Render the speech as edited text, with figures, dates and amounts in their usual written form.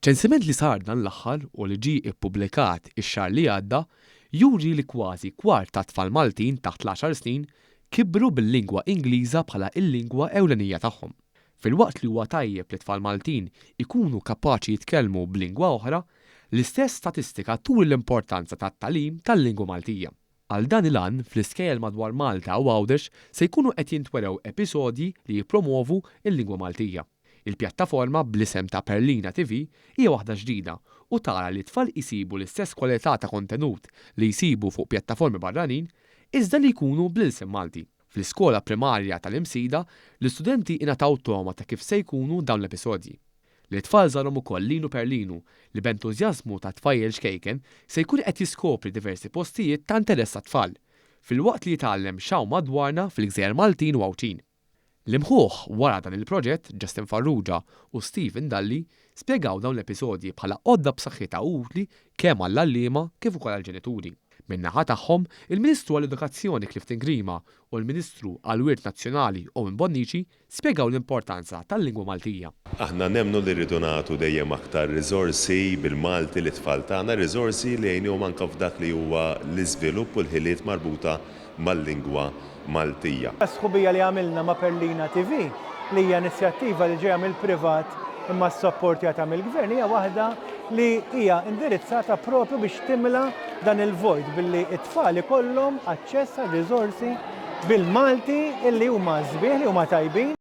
ċensiment li sar dan l-aħħar u li ġie ippubblikat ix-xahar li għadda juri li kważi kwart ta' tfal Maltin taħt l-10 snin kibru bil-lingwa Ingliża bħala l-lingwa ewlenija tagħhom. Filwaqt li huwa tajjeb li tfal Maltin ikunu kapaċi jitkellmu b'lingwa oħra, l-istess statistika turi l-importanza tat-tagħlim tal-lingwa Maltija. Għal dan il-għan fl-iskejjel madwar Malta u Għawdex se jkunu qed jintwerew episodji li jippromovu l-lingwa Maltija. Il-pjattaforma bl-isem ta' Perlina TV hija waħda ġdida u tara li tfal isibu l-istess kwalità ta' kontenut li jsibu fuq pjattaformi barranin iżda li jkunu bl-isem Malti. Fl-iskola primarja tal-Imsida, l-istudenti ingħataw toma ta' kif se jkunu dawn l-episodji. L-tfal żarhom ukoll Linu Perlinu li b'entużjażmu ta' tfajjel xkejken se jkun qed jiskopri diversi postijiet ta' interess tat-tfal, filwaqt li jitgħallem x'hawn madwarna fil-Gżejjer Maltin u Għawċin. L-imħuħ wara dan il-proġett, Justin Farrugia u Stephen Dalli, spjegaw dawn l-episodji bħala għodda b'saħħitha utli kemm għall-għalliema kif ukoll għall-ġenituri. Min-naħa tagħhom, il-Ministru għall-Edukazzjoni Clifton Grima u l-Ministru għall-Wirt Nazzjonali Owen Bonnici spjegaw l-importanza tal-lingwa Maltija. Aħna nemmnu li rridu nagħtu dejjem aktar riżorsi bil-Malti li tfal tagħna, riżorsi li jgħinhom anke f'dak li huwa l-iżvilupp u l-ħiliet marbuta mal-lingwa Maltija. Sħubija li għamilna ma' Perlina TV li hija inizjattiva li ġejja mill-privat imma s-supportjata mill-Gvern hija waħda li hija indirizzata propju biex timla dan il-vojt billi t-tfal ikollhom aċċess għal riżorsi bil-Malti illi huma sbieħ li huma tajbin.